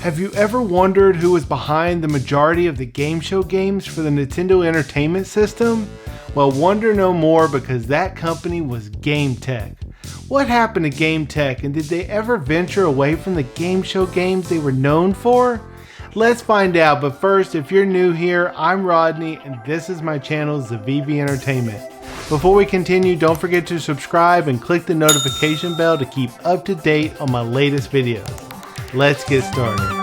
Have you ever wondered who was behind the majority of the game show games for the Nintendo Entertainment System? Well, wonder no more, because that company was GameTek. What happened to GameTek, and did they ever venture away from the game show games they were known for? Let's find out, but first, if you're new here, I'm Rodney and this is my channel, Zivivi Entertainment. Before we continue, don't forget to subscribe and click the notification bell to keep up to date on my latest videos. Let's get started.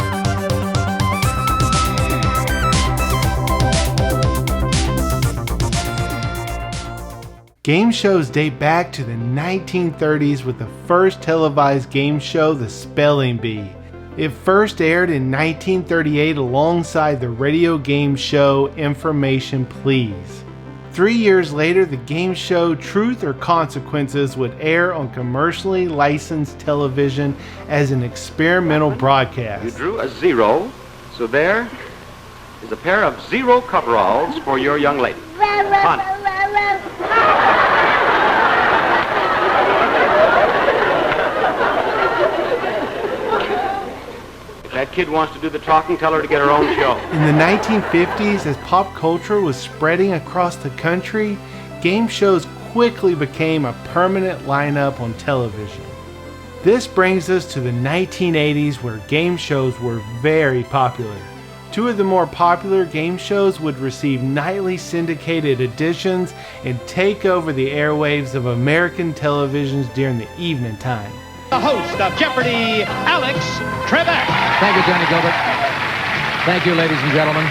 Game shows date back to the 1930s with the first televised game show, The Spelling Bee. It first aired in 1938 alongside the radio game show Information Please. 3 years later, the game show Truth or Consequences would air on commercially licensed television as an experimental broadcast. You drew a zero, so there is a pair of zero coveralls for your young lady. Honey. If that kid wants to do the talking, tell her to get her own show. In the 1950s, as pop culture was spreading across the country, game shows quickly became a permanent lineup on television. This brings us to the 1980s, where game shows were very popular. Two of the more popular game shows would receive nightly syndicated editions and take over the airwaves of American televisions during the evening time. The host of Jeopardy, Alex Trebek. Thank you, Johnny Gilbert. Thank you, ladies and gentlemen.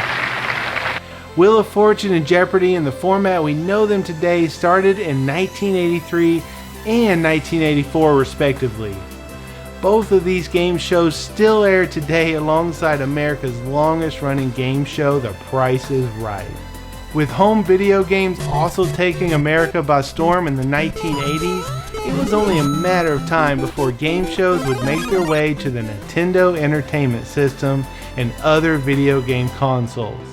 Wheel of Fortune and Jeopardy in the format we know them today started in 1983 and 1984 respectively. Both of these game shows still air today alongside America's longest running game show, The Price is Right. With home video games also taking America by storm in the 1980s, it was only a matter of time before game shows would make their way to the Nintendo Entertainment System and other video game consoles.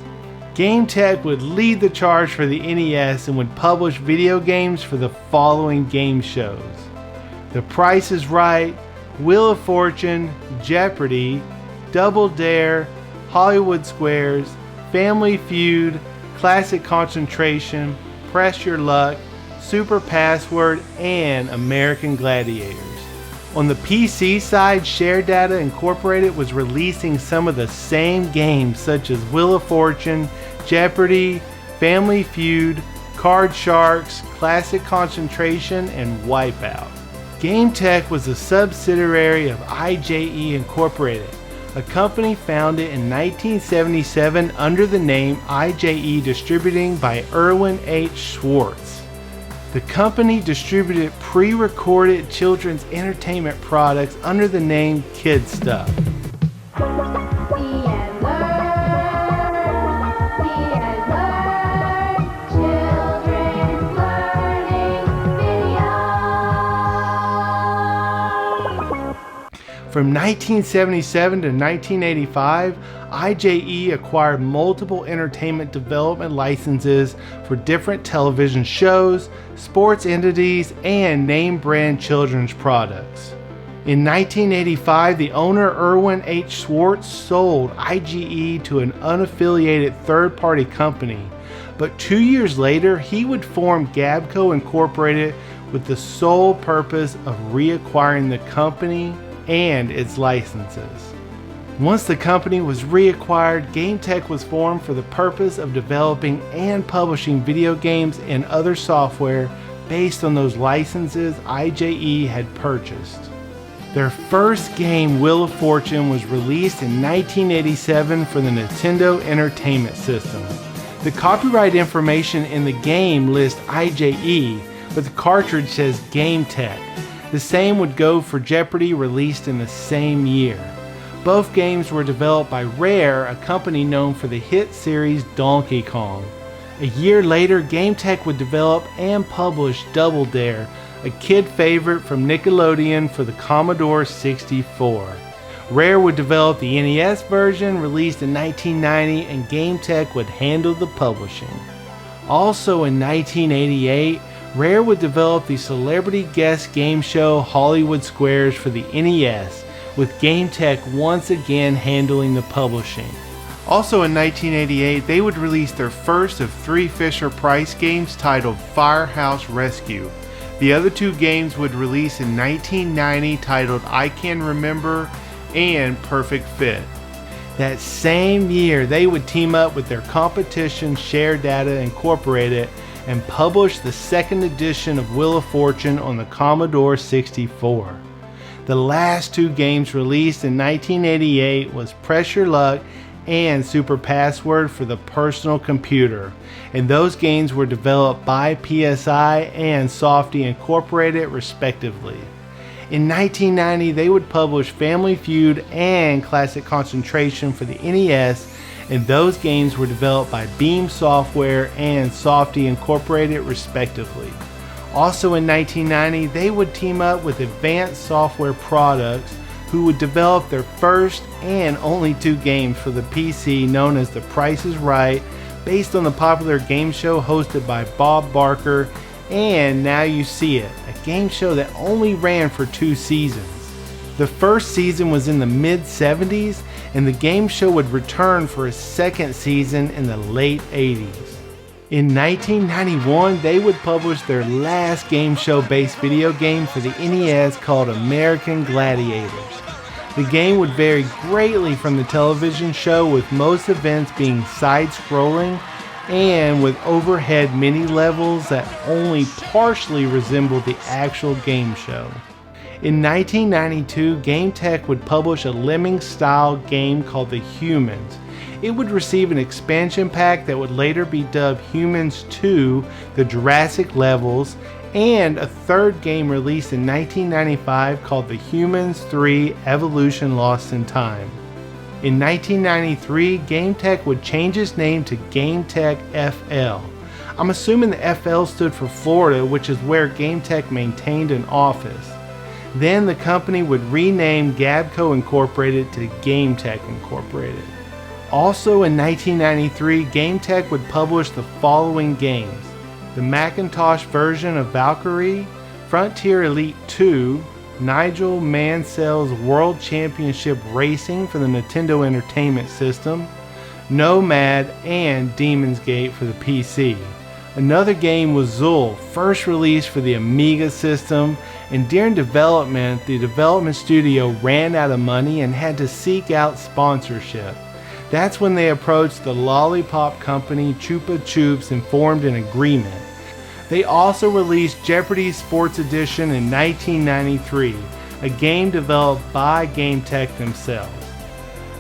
GameTek would lead the charge for the NES and would publish video games for the following game shows: The Price is Right, Wheel of Fortune, Jeopardy, Double Dare, Hollywood Squares, Family Feud, Classic Concentration, Press Your Luck, Super Password, and American Gladiators. On the PC side, ShareData Incorporated was releasing some of the same games such as Wheel of Fortune, Jeopardy, Family Feud, Card Sharks, Classic Concentration, and Wipeout. GameTek was a subsidiary of IJE Incorporated, a company founded in 1977 under the name IJE Distributing by Irwin H. Schwartz. The company distributed pre-recorded children's entertainment products under the name Kid Stuff. From 1977 to 1985, IJE acquired multiple entertainment development licenses for different television shows, sports entities, and name brand children's products. In 1985, the owner Irwin H. Schwartz sold IJE to an unaffiliated third-party company, but 2 years later he would form Gabco Incorporated with the sole purpose of reacquiring the company and its licenses. Once the company was reacquired, GameTek was formed for the purpose of developing and publishing video games and other software based on those licenses IJE had purchased. Their first game, Wheel of Fortune, was released in 1987 for the Nintendo Entertainment System. The copyright information in the game lists IJE, but the cartridge says GameTek. The same would go for Jeopardy, released in the same year. Both games were developed by Rare, a company known for the hit series Donkey Kong. A year later, GameTek would develop and publish Double Dare, a kid favorite from Nickelodeon for the Commodore 64. Rare would develop the NES version, released in 1990, and GameTek would handle the publishing. Also in 1988, Rare would develop the celebrity guest game show Hollywood Squares for the NES, with GameTek once again handling the publishing. Also in 1988, they would release their first of 3 Fisher-Price games titled Firehouse Rescue. The other 2 games would release in 1990 titled I Can Remember and Perfect Fit. That same year, they would team up with their competition Share Data Incorporated and publish the second edition of Wheel of Fortune on the Commodore 64. The last 2 games released in 1988 was Pressure Luck and Super Password for the personal computer, and those games were developed by PSI and Softy Incorporated respectively. In 1990, they would publish Family Feud and Classic Concentration for the NES, and those games were developed by Beam Software and Softy Incorporated respectively. Also in 1990, they would team up with Advanced Software Products, who would develop their first and only 2 games for the PC known as The Price is Right, based on the popular game show hosted by Bob Barker, and Now You See It, a game show that only ran for 2 seasons. The first season was in the mid-70s, and the game show would return for a second season in the late 80s. In 1991, they would publish their last game show-based video game for the NES called American Gladiators. The game would vary greatly from the television show, with most events being side-scrolling and with overhead mini-levels that only partially resembled the actual game show. In 1992, GameTek would publish a Lemmings-style game called The Humans. It would receive an expansion pack that would later be dubbed Humans 2, The Jurassic Levels, and a third game released in 1995 called The Humans 3 Evolution Lost in Time. In 1993, GameTek would change its name to GameTek FL. I'm assuming the FL stood for Florida, which is where GameTek maintained an office. Then the company would rename Gabco Incorporated to GameTek Incorporated. Also in 1993, GameTek would publish the following games: the Macintosh version of Valkyrie, Frontier Elite 2, Nigel Mansell's World Championship Racing for the Nintendo Entertainment System, Nomad, and Demon's Gate for the PC. Another game was Zool, first released for the Amiga system, and during development, the development studio ran out of money and had to seek out sponsorship. That's when they approached the lollipop company Chupa Chups and formed an agreement. They also released Jeopardy Sports Edition in 1993, a game developed by GameTek themselves.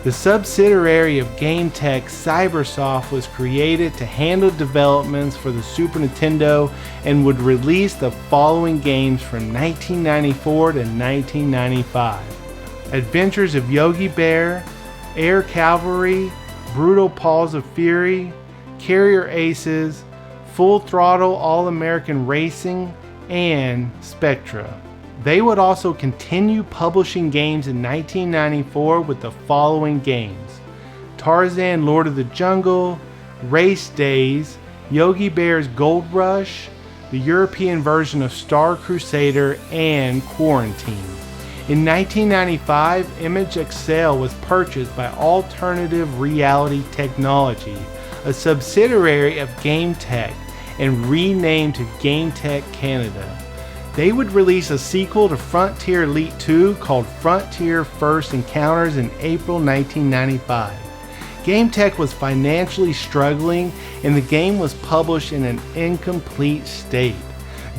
The subsidiary of GameTek, Cybersoft, was created to handle developments for the Super Nintendo and would release the following games from 1994 to 1995. Adventures of Yogi Bear, Air Cavalry, Brutal Paws of Fury, Carrier Aces, Full Throttle All-American Racing, and Spectra. They would also continue publishing games in 1994 with the following games: Tarzan Lord of the Jungle, Race Days, Yogi Bear's Gold Rush, the European version of Star Crusader, and Quarantine. In 1995, Image Excel was purchased by Alternative Reality Technology, a subsidiary of GameTek, and renamed to GameTek Canada. They would release a sequel to Frontier Elite 2 called Frontier First Encounters in April 1995. GameTek was financially struggling, and the game was published in an incomplete state.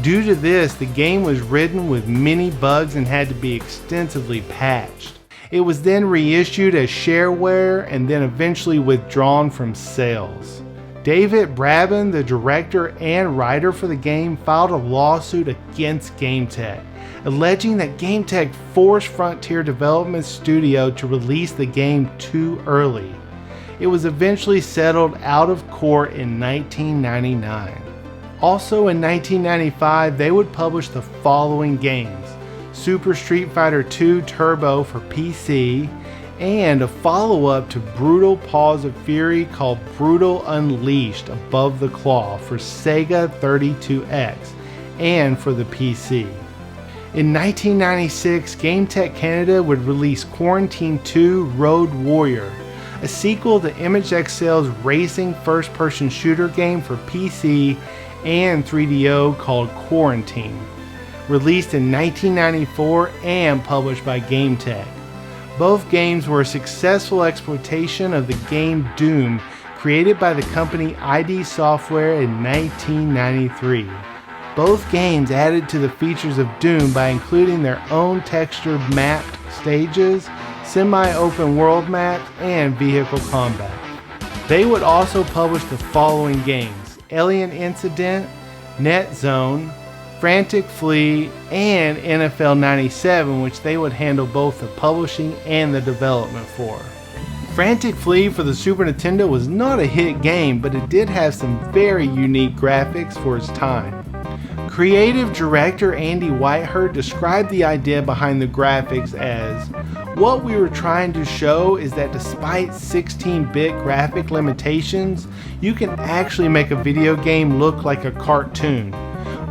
Due to this, the game was ridden with many bugs and had to be extensively patched. It was then reissued as shareware and then eventually withdrawn from sales. David Braben, the director and writer for the game, filed a lawsuit against GameTek, alleging that GameTek forced Frontier Development Studio to release the game too early. It was eventually settled out of court in 1999. Also in 1995, they would publish the following games: Super Street Fighter II Turbo for PC, and a follow-up to Brutal Paws of Fury called Brutal Unleashed Above the Claw for Sega 32X and for the PC. In 1996, GameTek Canada would release Quarantine 2 Road Warrior, a sequel to ImageXcel's racing first-person shooter game for PC and 3DO called Quarantine, released in 1994 and published by GameTek. Both games were a successful exploitation of the game Doom, created by the company ID Software in 1993. Both games added to the features of Doom by including their own textured mapped stages, semi-open world maps, and vehicle combat. They would also publish the following games: Alien Incident, Net Zone, Frantic Flea, and NFL 97, which they would handle both the publishing and the development for. Frantic Flea for the Super Nintendo was not a hit game, but it did have some very unique graphics for its time. Creative director Andy Whitehurt described the idea behind the graphics as, "What we were trying to show is that despite 16-bit graphic limitations, you can actually make a video game look like a cartoon.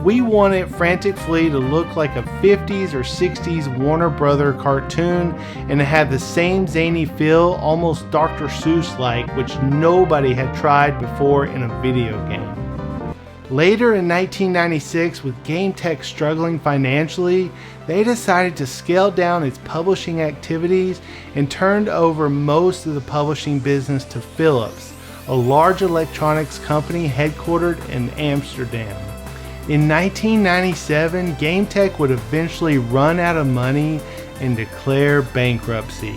We wanted Frantic Flea to look like a 50s or 60s Warner Brother cartoon and to have the same zany feel, almost Dr. Seuss-like, which nobody had tried before in a video game." Later in 1996, with GameTek struggling financially, they decided to scale down its publishing activities and turned over most of the publishing business to Philips, a large electronics company headquartered in Amsterdam. In 1997, GameTek would eventually run out of money and declare bankruptcy,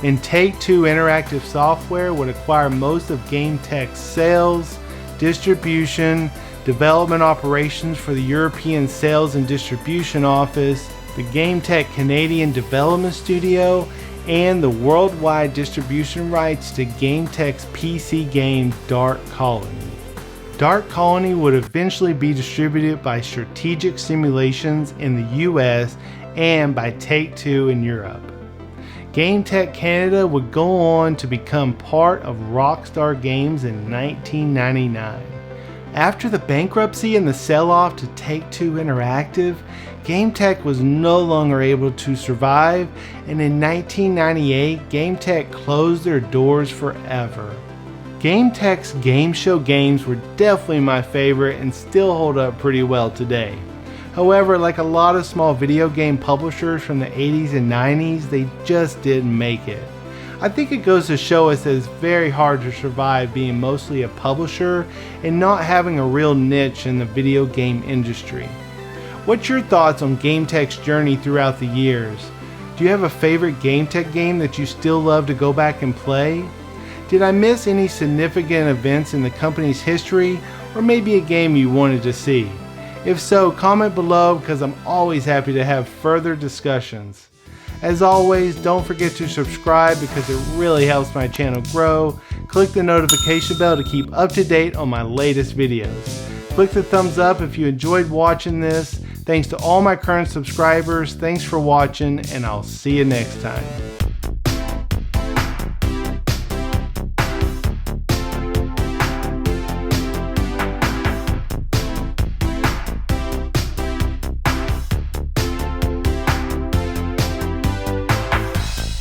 and Take-Two Interactive Software would acquire most of GameTek's sales, distribution, development operations for the European Sales and Distribution Office, the GameTek Canadian Development Studio, and the worldwide distribution rights to GameTek's PC game Dark Colony. Dark Colony would eventually be distributed by Strategic Simulations in the US and by Take-Two in Europe. GameTek Canada would go on to become part of Rockstar Games in 1999. After the bankruptcy and the sell-off to Take-Two Interactive, GameTek was no longer able to survive, and in 1998, GameTek closed their doors forever. GameTek's game show games were definitely my favorite and still hold up pretty well today. However, like a lot of small video game publishers from the 80s and 90s, they just didn't make it. I think it goes to show us that it's very hard to survive being mostly a publisher and not having a real niche in the video game industry. What's your thoughts on GameTek's journey throughout the years? Do you have a favorite GameTek game that you still love to go back and play? Did I miss any significant events in the company's history, or maybe a game you wanted to see? If so, comment below because I'm always happy to have further discussions. As always, don't forget to subscribe because it really helps my channel grow. Click the notification bell to keep up to date on my latest videos. Click the thumbs up if you enjoyed watching this. Thanks to all my current subscribers, thanks for watching, and I'll see you next time.